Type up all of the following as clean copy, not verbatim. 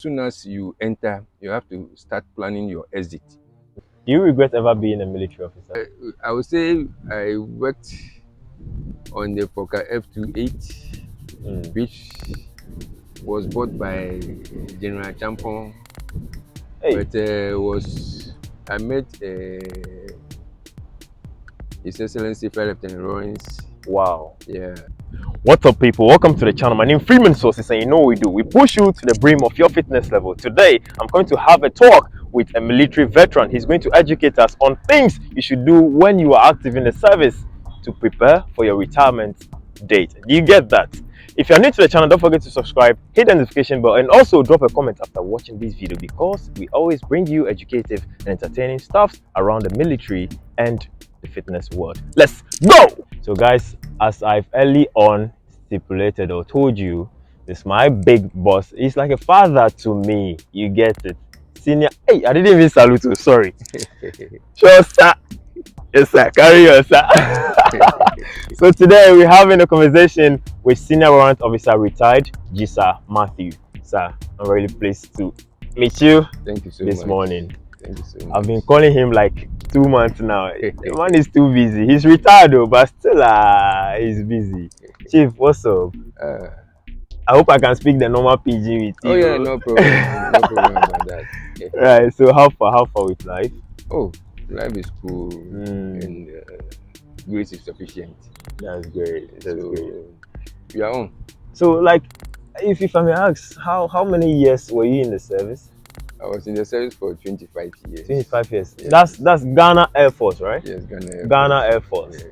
soon as you enter, you have to start planning your exit. Do you regret ever being a military officer? I would say I worked on the Fokker F28, Mm. which was bought by General Champon, Hey, but was I met His Excellency Flight Lieutenant Lawrence. wow. Yeah. What's up, people? Welcome to the channel. My name is Freeman Sources, and you know what we do. We push you to the brim of your fitness level. Today, I'm going to have a talk with a military veteran. He's going to educate us on things you should do when you are active in the service to prepare for your retirement date. Do you get that? If you're new to the channel, don't forget to subscribe, hit the notification bell, and also drop a comment after watching this video, because we always bring you educative and entertaining stuff around the military and the fitness world. Let's go! So guys, as I've early on stipulated or told you, this is my big boss. He's like a father to me. You get it. Senior. Hey, I didn't even salute you. Sorry. Sure, sir. Yes, sir. Carry on, sir. So today we're having a conversation with Senior Warrant Officer Retired Gisa Matthew. Sir, I'm really pleased to meet you. Thank you so this much. morning. Thank you so much. I've been calling him like 2 months now. The man is too busy. He's retired though, but still he's busy. Chief, what's up? I hope I can speak the normal PG with you. Oh yeah, no problem. No problem about that. Okay. Right, so how far with life? Oh, life is cool and grace is sufficient. That's great. That's so great. We are on. So like, if I may ask, how many years were you in the service? I was in the service for 25 years. 25 years. Yes. That's Ghana Air Force, right? Yes, Ghana Air Force. Yeah.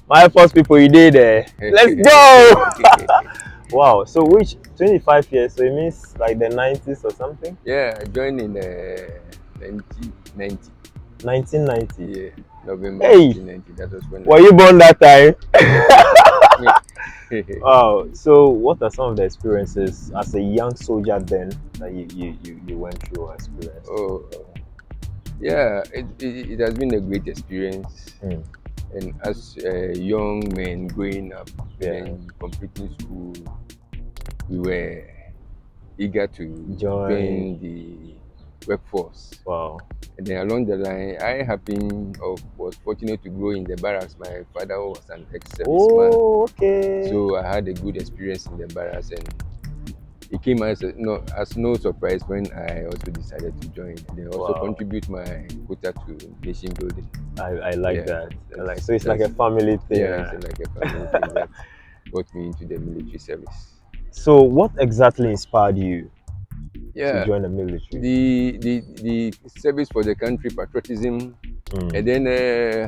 My Air Force people, you did there. Let's go! Wow. So which 25 years? So it means like the 90s or something? Yeah, I joined in 1990. 1990. Yeah, November Hey! 1990. That was when. Were you born that time? Wow. So what are some of the experiences as a young soldier then that you went through or experienced? Oh, yeah, it has been a great experience. And as young men growing up and completing school, we were eager to join the workforce. Wow. And then along the line, was fortunate to grow in the barracks. My father was an ex-serviceman. Oh, okay. So I had a good experience in the barracks, and it came as no surprise when I also decided to join. And then also contribute my quota to nation building. I like that. So it's like a family thing. Yeah, it's like a family thing that got me into the military service. So what exactly inspired you to join the military? The service for the country, patriotism, and then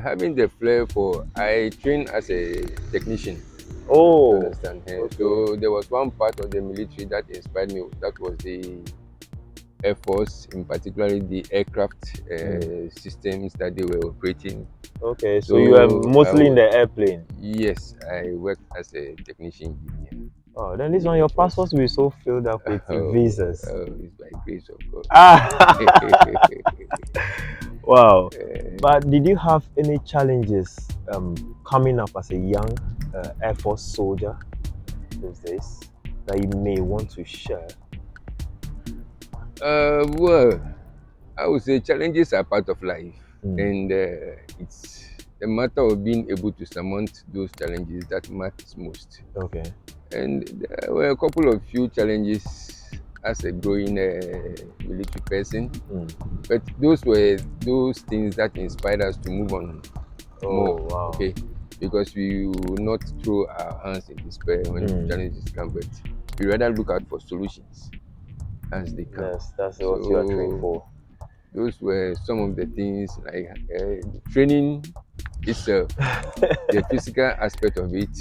having the flair for. I trained as a technician. Oh, you understand? Okay. So there was one part of the military that inspired me. That was the Air Force, in particular the aircraft systems that they were operating. Okay, so you were mostly in the airplane? Yes, I worked as a technician engineer. Oh, then this one, your passports will be so filled up with visas. Oh, it's by grace of God. Wow. But did you have any challenges coming up as a young Air Force soldier those days that you may want to share? Well, I would say challenges are part of life, and it's a matter of being able to surmount those challenges that matters most. Okay. And there were a couple of few challenges as a growing military person, but those were those things that inspired us to move on more. Wow. Okay, because we will not throw our hands in despair when challenges come, but we rather look out for solutions as they come. Yes, that's what you are trained for. Those were some of the things, like training itself, the physical aspect of it.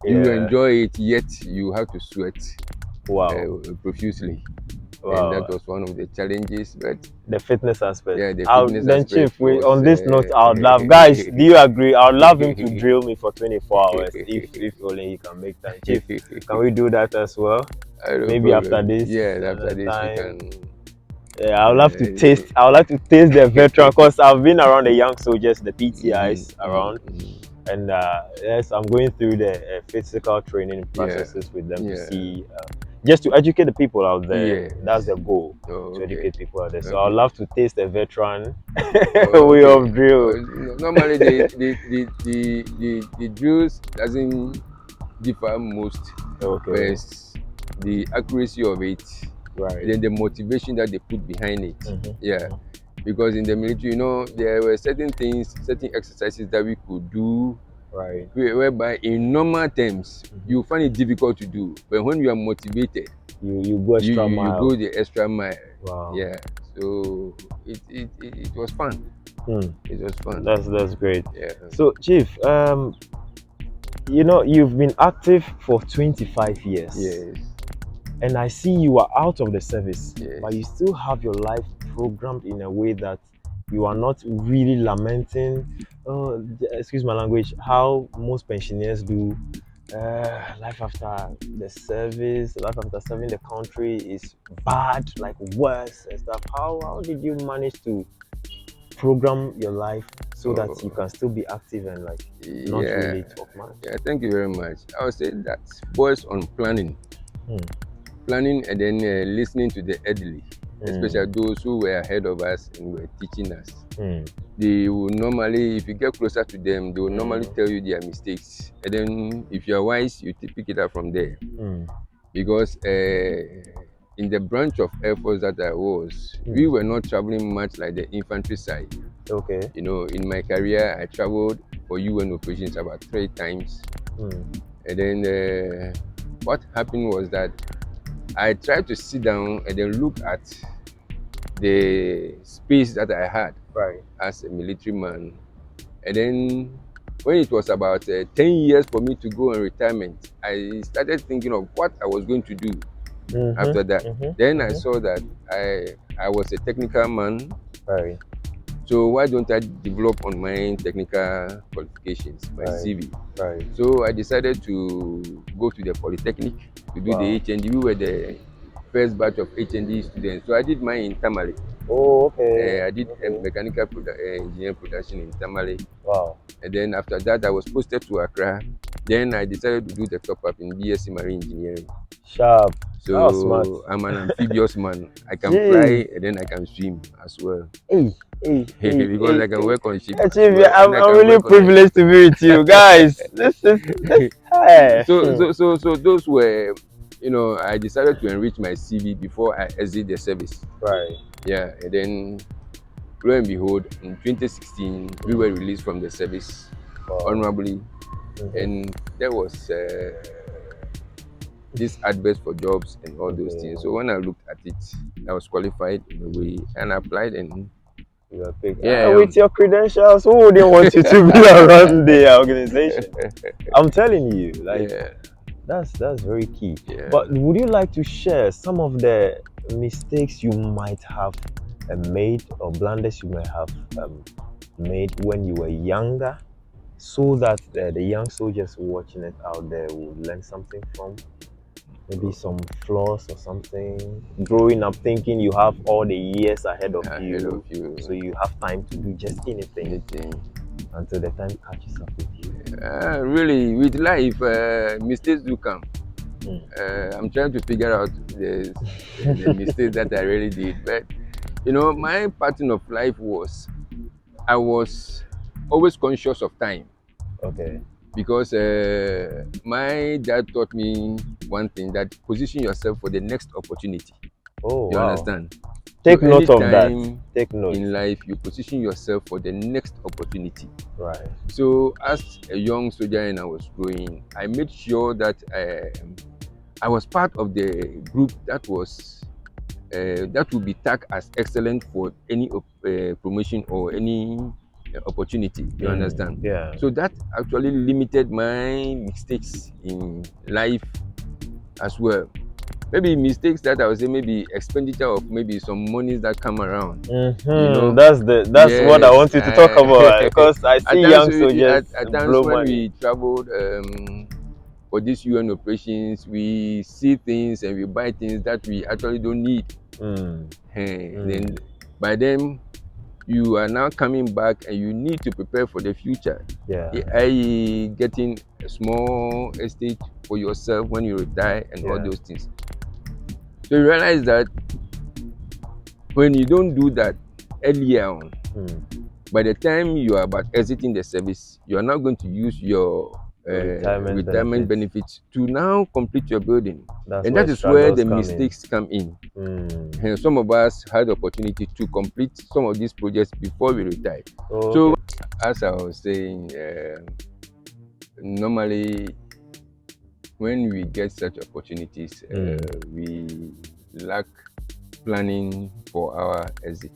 You enjoy it, yet you have to sweat profusely. Wow. And that was one of the challenges. But the fitness aspect. Yeah, the fitness aspect. Then Chief, on this note, I would love, guys, do you agree? I would love him to drill me for 24 hours if only he can make time. Chief, can we do that as well? Maybe after this. Yeah, after this we can. Yeah, I would love to taste. I would like to taste the veteran, because I've been around the young soldiers, the PTIs around. and yes, I'm going through the physical training Yeah. processes with them to Yeah. see, just to educate the people out there. Yes. That's the goal, Oh, to okay. educate people out there. So I'd Okay. love to taste a veteran Oh, way okay. of drill. Normally, the drills doesn't differ most. Okay, First, the accuracy of it, right. then the motivation that they put behind it. Yeah, Mm-hmm. because in the military, there were certain things, certain exercises that we could do, Right. whereby in normal terms you find it difficult to do, but when you are motivated, You go you extra you, you mile. go the extra mile. Wow. Yeah, so it was fun. Hmm. It was fun. That's great. Yeah. So, Chief, you've been active for 25 years, Yes. and I see you are out of the service, Yes. but you still have your life programmed in a way that you are not really lamenting, excuse my language, how most pensioners do. Life after the service, life after serving the country is bad, like worse and stuff. How did you manage to program your life so that you Oh, can still be active and like not yeah. really talk much? Yeah. Thank you very much. I would say that boils on planning. Hmm. Planning and then listening to the elderly, especially Hmm. those who were ahead of us and were teaching us. Hmm. They will normally, if you get closer to them, they will normally Hmm. tell you their mistakes. And then if you are wise, you pick it up from there. Hmm. Because in the branch of Air Force that I was, we Hmm. were not traveling much like the infantry side. Okay. In my career, I traveled for UN operations about 3 times. Hmm. And then what happened was that I tried to sit down and then look at the space that I had Right. as a military man. And then when it was about 10 years for me to go on retirement, I started thinking of what I was going to do after that. Mm-hmm. Mm-hmm. Then I Mm-hmm. saw that I was a technical man. Right. So why don't I develop on my technical qualifications, my Right. CV? Right. So I decided to go to the Polytechnic to do the Wow. HND. We were the first batch of HND students. So I did mine in Tamale. Oh, okay. I did Okay. mechanical engineering production in Tamale. Wow. And then after that, I was posted to Accra. Then I decided to do the top up in BSc Marine Engineering. Sharp. That was smart. So I'm an amphibious man. I can Jeez. fly and then I can swim as well. Hey, hey, hey, Because hey, I can hey. work on ship as Chief, well. And I I'm can really work on a privileged to be with you guys. This. Hey. so those were, I decided to enrich my CV before I exit the service. Right. Yeah, and then lo and behold, in 2016, we were released from the service Wow. honorably, Mhm. and there was this advert for jobs and all those things. So when I looked at it, I was qualified in a way and I applied, and You are picked. yeah, With your credentials, who wouldn't want you to be around the organization? I'm telling you, like yeah, that's very key. yeah. But would you like to share some of the mistakes you might have made or blunders you might have made when you were younger, so that the young soldiers watching it out there will learn something from? Maybe some flaws or something. Growing up thinking you have all the years ahead of Ahead you, of you. so you have time to do just anything Anything. until the time catches up with you. Really, with life, mistakes do come. Mm. I'm trying to figure out the mistakes that I really did. But, my pattern of life was I was always conscious of time, Okay. because my dad taught me one thing, that position yourself for the next opportunity. Oh, You wow. understand? Take So note of that. anytime Take note. in life, you position yourself for the next opportunity. Right. So as a young soldier and I was growing, I made sure that I was part of the group that was that would be tagged as excellent for any promotion or any opportunity. You understand? Yeah. So that actually limited my mistakes in life as well. Maybe mistakes that I would say, maybe expenditure of maybe some monies that come around. That's what I Yes, want you to talk about, because I see young soldiers at times blow when money. we traveled for these UN operations, we see things and we buy things that we actually don't need. Then by then you are now coming back and you need to prepare for the future. Yeah. I getting a small estate for yourself when you retire and all those things. So you realize that when you don't do that earlier on, by the time you are about exiting the service, you are not going to use your retirement benefits to now complete your building. And that is where the mistakes come in. And some of us had the opportunity to complete some of these projects before we retired. So as I was saying, normally when we get such opportunities, we lack planning for our exit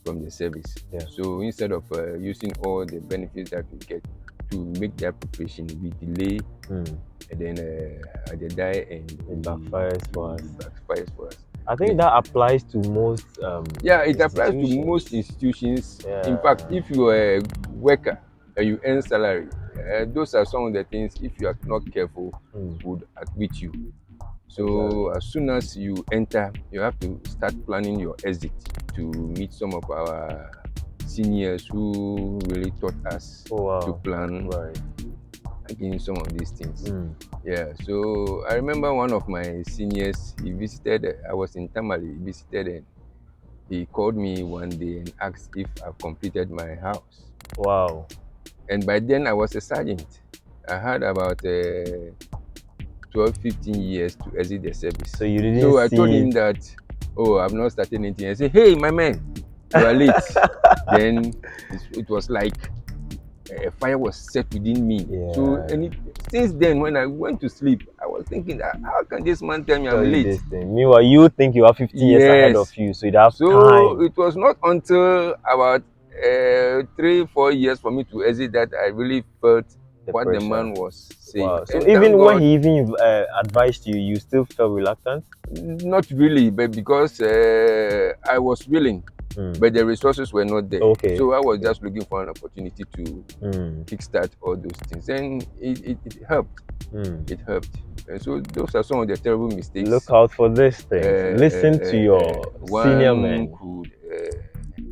from the service. So instead of using all the benefits that we get to make that preparation, we delay, and then at the die and it backfires for us. I think Yeah. that applies to most. It applies to most institutions. In fact, if you are a worker and you earn salary, those are some of the things, if you are not careful, would outwit you. So as soon as you enter, you have to start planning your exit to meet some of our seniors who really taught us to plan against some of these things. So I remember one of my seniors, he visited, I was in Tamale, he visited, and he called me one day and asked if I've completed my house. Wow. And by then I was a sergeant. I had about 12, 15 years to exit the service. So you didn't I told him that, I've not started anything. I said, hey, my man, you are late. Then it was like a fire was set within me. So since then, when I went to sleep, I was thinking that, how can this man tell me I'm late? Meanwhile, you think you are 15 years ahead of you, so you'd have time. It was not until about 3-4 years for me to exit that I really felt what the man was saying. So even when he advised you, you still felt reluctant? Not really, but because I was willing, but the resources were not there. So I was just looking for an opportunity to kickstart all those things, and it helped. It helped. And so those are some of the terrible mistakes. Look out for this thing. Listen to your senior men. Could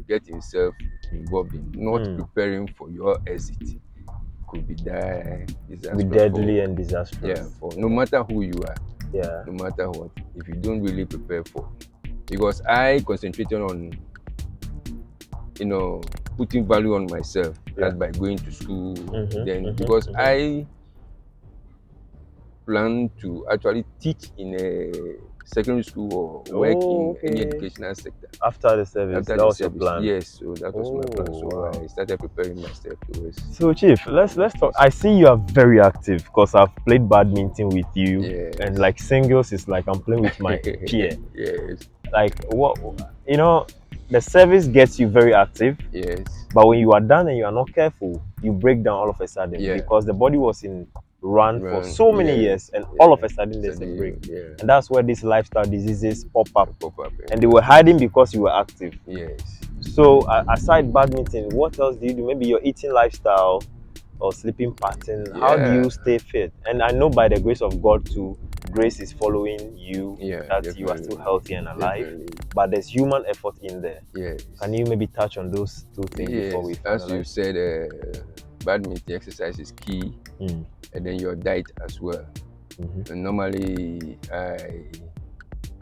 get himself involved in not preparing for your exit. Could be deadly and disastrous. For no matter who you are, no matter what, if you don't really prepare for, because I concentrated on putting value on myself, that by going to school, because I plan to actually teach in a secondary school or work in any educational sector after the service. That was your plan? Yes, so that was my plan. So I started preparing myself towards. So Chief, let's talk. I see you are very active because I've played badminton with you, and like singles is like I'm playing with my peer. Like what the service gets you very active. But when you are done and you are not careful, you break down all of a sudden because the body was in run for so many years, and all of a sudden there's a break, and that's where these lifestyle diseases pop up. And they were hiding because you were active. So aside badminton, what else do you do? Maybe your eating lifestyle or sleeping pattern. How do you stay fit? And I know by the grace of God too, grace is following you, that you are still healthy and alive, but there's human effort in there. Can you maybe touch on those two things before we finalize? As you said, badminton exercise is key, and then your diet as well. And normally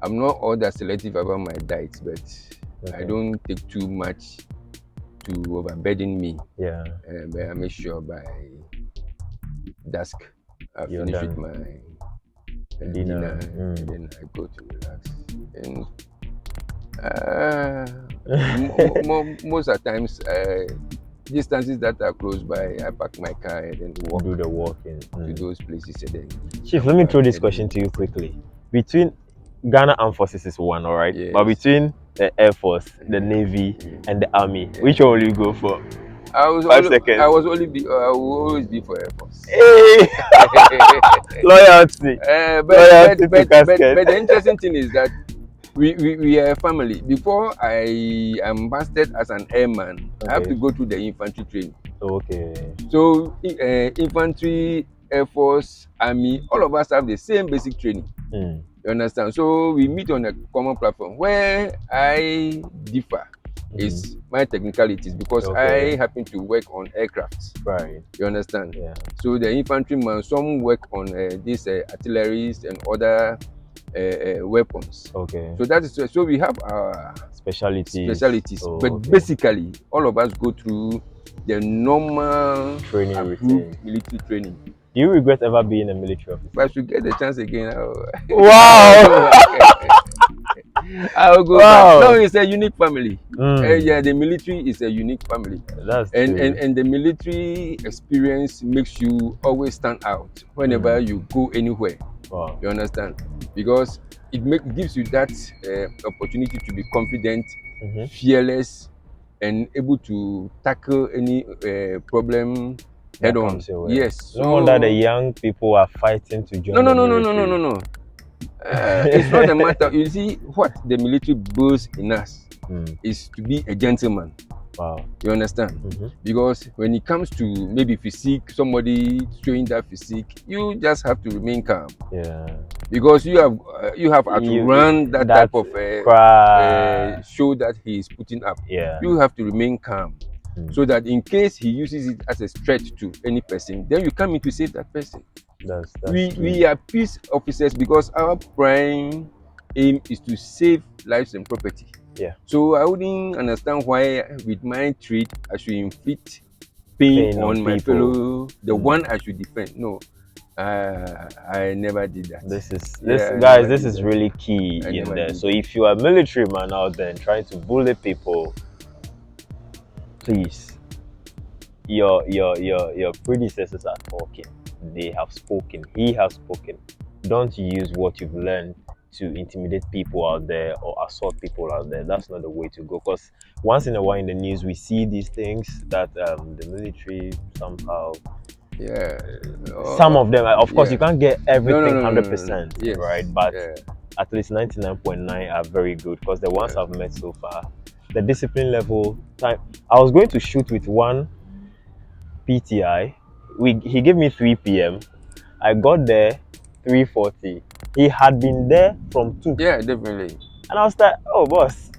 I'm not all that selective about my diet, but I don't take too much to overburden me. But I make sure by dusk I finish with my dinner, and then I go to relax. And most of the times, distances that are close by, I park my car and then walk. Do the walking to those places. And then Chief, let me throw this question to you quickly. Between Ghana Armed Forces is one, all right? But between the Air Force, the Navy, and the Army, which one will you go for? I will always be for Air Force. Hey! Loyalty. But the interesting thing is that we are a family. Before I am busted as an airman, I have to go through the infantry training. So infantry, Air Force, Army, all of us have the same basic training. You understand? So we meet on a common platform. Where I differ It's my technicalities because Okay. I happen to work on aircrafts. Right. You understand? Yeah. So the infantrymen, some work on these artilleries and other weapons. Okay. So that is so we have our Specialties. Oh, but okay. basically all of us go through the normal Training routine. approved military training. Do you regret ever being a military officer? If I should get the chance again, Wow! I'll go Wow. back. No, it's a unique family. Mm. Yeah, the military is a unique family. That's and, true. and the military experience makes you always stand out whenever you go anywhere. Wow. You understand? Because it gives you that opportunity to be confident, fearless, and able to tackle any problem head on. Yes. No wonder the young people are fighting to join the military. No. It's not a matter. You see, what the military builds in us is to be a gentleman. Wow. You understand? Because when it comes to maybe physique, somebody showing that physique, you just have to remain calm. Yeah. Because you have to run that type of show that he is putting up. Yeah. You have to remain calm. So that in case he uses it as a threat to any person, then you come in to save that person. We are peace officers because our prime aim is to save lives and property. Yeah. So I wouldn't understand why with my trade I should inflict pain on my fellow, the one I should defend. No, I never did that. This is really key in there. So if you are a military man out there and trying to bully people, please, your predecessors are talking. They have spoken. He has spoken. Don't use what you've learned to intimidate people out there or assault people out there. That's not the way to go. Because once in a while in the news we see these things that the military somehow. Yeah. Some of them, of course, you can't get everything 100%, yes. right? But at least 99.9 are very good because the ones I've met so far, the discipline level time. I was going to shoot with one PTI. He gave me 3 p.m. I got there 3:40. He had been there from 2. Yeah, definitely. And I was like, oh, boss.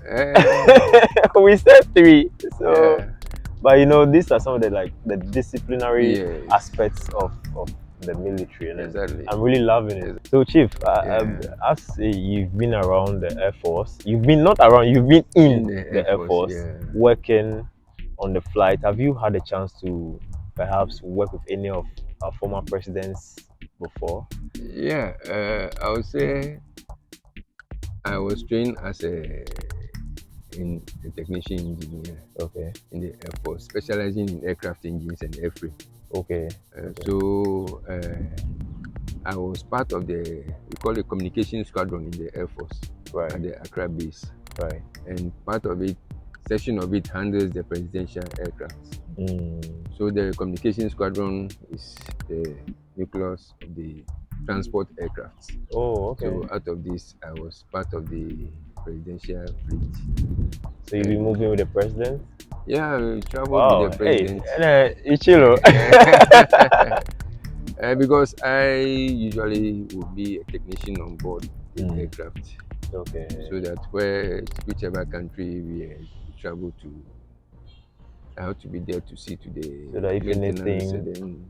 We said 3. So, but you know, these are some of the disciplinary aspects of the military. And exactly. I'm really loving it. So, Chief, as you've been around the Air Force, you've been not around, you've been in the Air Force working on the flight. Have you had a chance to perhaps work with any of our former presidents before? Yeah, I would say I was trained as a technician engineer. Okay. In the Air Force, specializing in aircraft engines and airframe. Okay. So I was part of we call it communication squadron in the Air Force at the Accra base. Right. And part of it, section of it handles the presidential aircraft. So the communication squadron is the nucleus of the transport aircraft. Oh, okay. So out of this, I was part of the presidential fleet. So you'll be moving with the president? Yeah, we travel with the president. Hey, because I usually would be a technician on board the aircraft. Okay. So that whichever country we travel to, I have to be there to see to the maintenance and then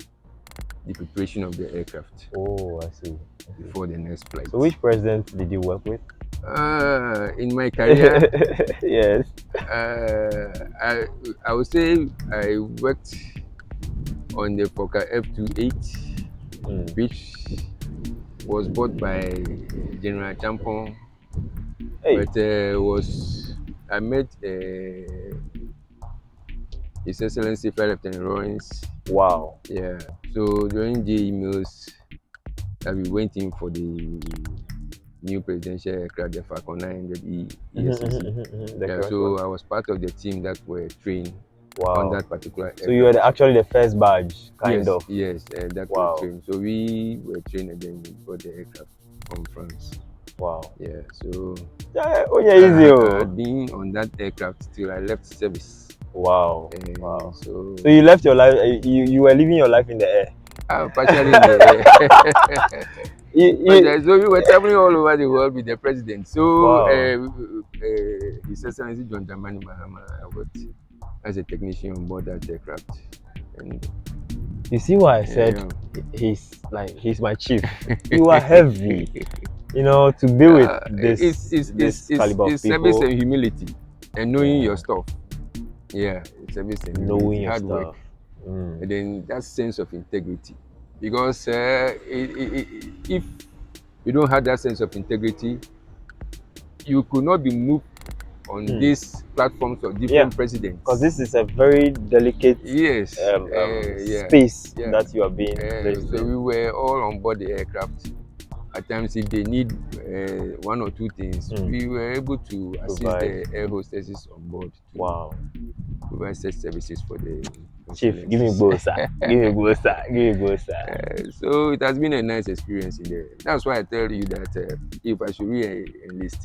the preparation of the aircraft. Oh, I see. Before the next flight. So which president did you work with? In my career, yes. I would say I worked on the Fokker F-28, which was bought by General Champon. Hey. But I met His Excellency Flight Lieutenant Lawrence. Wow. Yeah. So during JE meals, we went in for the new presidential aircraft, the Falcon 900E ESCC. So I was part of the team that were trained on that particular aircraft. So you were actually the first batch, kind of? Yes, that was trained. So we were trained and then we got the aircraft from France. Wow. Yeah, so I've been on that aircraft till I left service. Wow. Wow. So you left your life, you were living your life in the air? Partially in the air. So we were traveling all over the world with the president. So His Excellency John Dramani Mahama. I worked as a technician on board that aircraft. And You see why I said he's my chief. You are heavy. You know, to be with this caliber of it's service people, and humility and knowing your stuff. Yeah, it's service and knowing humility, your hard stuff. work, and then that sense of integrity. Because if you don't have that sense of integrity, you could not be moved on these platforms of different presidents. Because this is a very delicate space that you are being placed so in. we were all on board the aircraft. At times, if they need one or two things, we were able to assist the air hostesses on board to provide such services for the Chief. Give me both, sir. Give me both, sir. Give me both, sir. So it has been a nice experience in there. That's why I tell you that if I should re-enlist,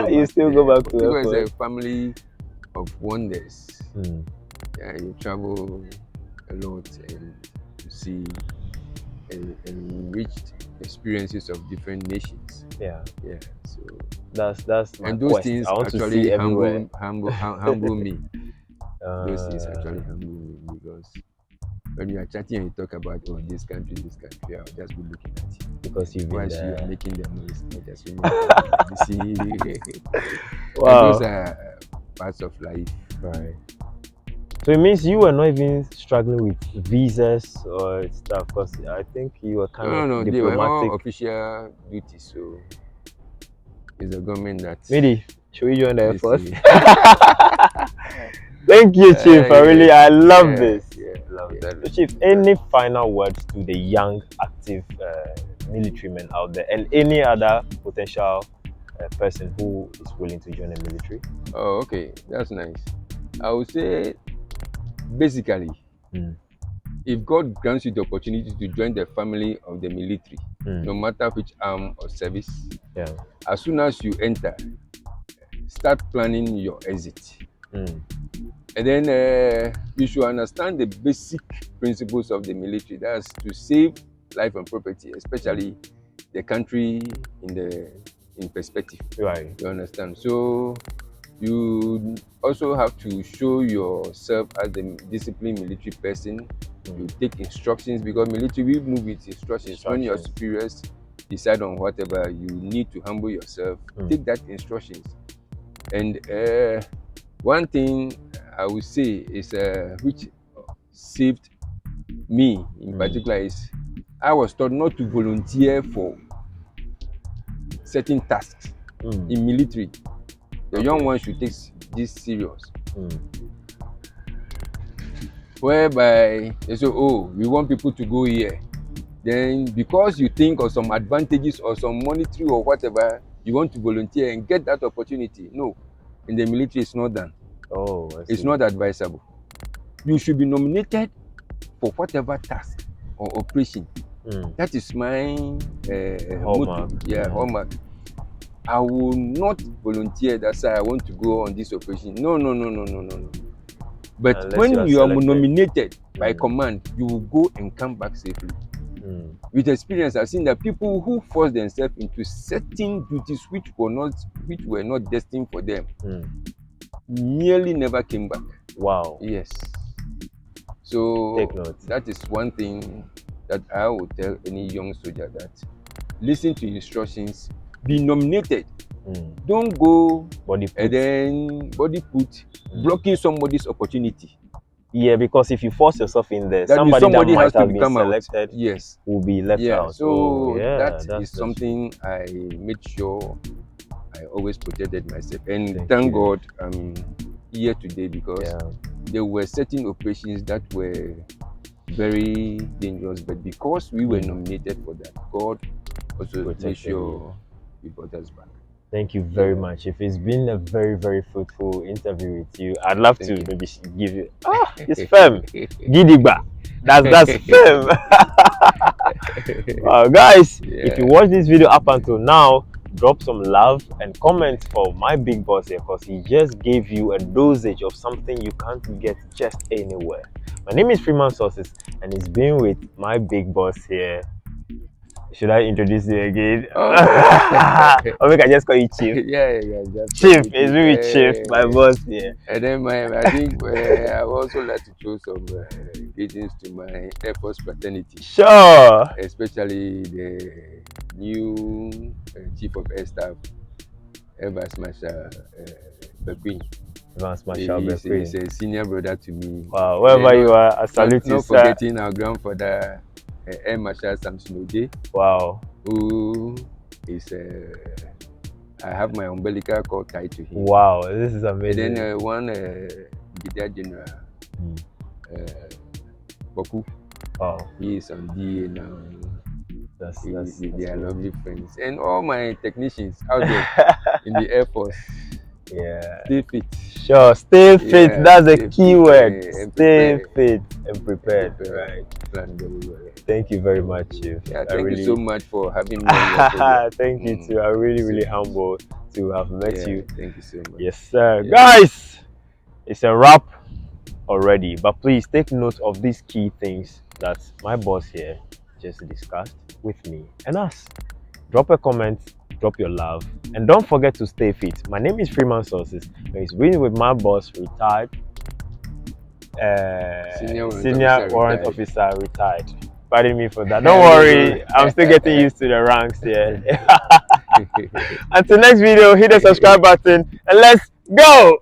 you still go back to because it's a family of wonders. Yeah, you travel a lot and you see enriched experiences of different nations. Yeah. So that's my and those quest. things I want to actually see everywhere. humble me. Those things actually humble me because when you are chatting and you talk about this country, I'll just be looking at you because you've been there. You are making the noise. Wow. Those are parts of life. Right. So it means you were not even struggling with visas or stuff, because I think you were kind of diplomatic. They were all official duties, so it's the government that. Midi, should we join the AirForce? Thank you, Chief. I love this. Love that. So, Chief, any final words to the young, active military men out there, and any other potential person who is willing to join the military? Oh, okay, that's nice. I would say, basically, if God grants you the opportunity to join the family of the military, no matter which arm or service, as soon as you enter, start planning your exit. And then you should understand the basic principles of the military. That's to save life and property, especially the country in perspective. Right. You understand? So you also have to show yourself as a disciplined military person. You take instructions, because military, we move with instructions. When your superiors decide on whatever, you need to humble yourself. Take that instructions. And one thing I would say is which saved me in particular is I was taught not to volunteer for certain tasks in military. The young ones should take this serious. Whereby they say, we want people to go here. Then because you think of some advantages or some monetary or whatever, you want to volunteer and get that opportunity. No, in the military it's not done. It's not advisable. You should be nominated for whatever task or operation. That is my hallmark. Hallmark. I will not volunteer that I want to go on this operation. No. But unless when you are nominated by command, you will go and come back safely. With experience, I've seen that people who force themselves into certain duties which were not destined for them, nearly never came back. Wow. Yes. So take note. That is one thing that I would tell any young soldier, that listen to instructions, be nominated. Don't go and then body put, blocking somebody's opportunity. Yeah, because if you force yourself in there, somebody that might have been selected will be left out. So that is something I made sure I always protected myself. And thank God I'm here today, because there were certain operations that were very dangerous, but because we were nominated for that, God also made sure He brought us back. Thank you very much. If it's been a very, very fruitful interview with you, I'd love to maybe give you it's firm. Gidigba. That's firm. Guys, if you watch this video up until now, drop some love and comment for my big boss here, because he just gave you a dosage of something you can't get just anywhere. My name is Freeman Sources, and it's been with my big boss here, Should I introduce you again? Oh. Or maybe I just call you Chief. Yeah, just Chief, it's really Chief, my boss here. And then I think I would also like to throw some greetings to my AirForce fraternity. Sure. Especially the new Chief of Air Staff, Air Vice Marshal Bequin. He's a senior brother to me. Wow, wherever you are, I salute you, not sir. forgetting our grandfather, Air Marshal Samson Oje. Wow. Who is I have my umbilical cord tied to him. Wow, this is amazing. And then one Brigadier General, Boku. Wow. He is on DA now. They are cool. lovely friends. And all my technicians out there in the Air Force. Yeah. Stay fit. Sure, stay fit. Yeah, that's a key word. Stay prepared. fit and prepared. Right. Plan very well. Thank you very much, Chief. Yeah, thank you so much for having me. Thank you too. I'm really humbled to have met you. Thank you so much. Yes, sir. Yeah. Guys, it's a wrap already. But please take note of these key things that my boss here just discussed with me and us. Drop a comment, drop your love, and don't forget to stay fit. My name is Freeman Sources, and it's been with my boss, retired senior warrant officer, retired. Pardon me for that. Don't worry, I'm still getting used to the ranks here. Until next video, hit the subscribe button and let's go!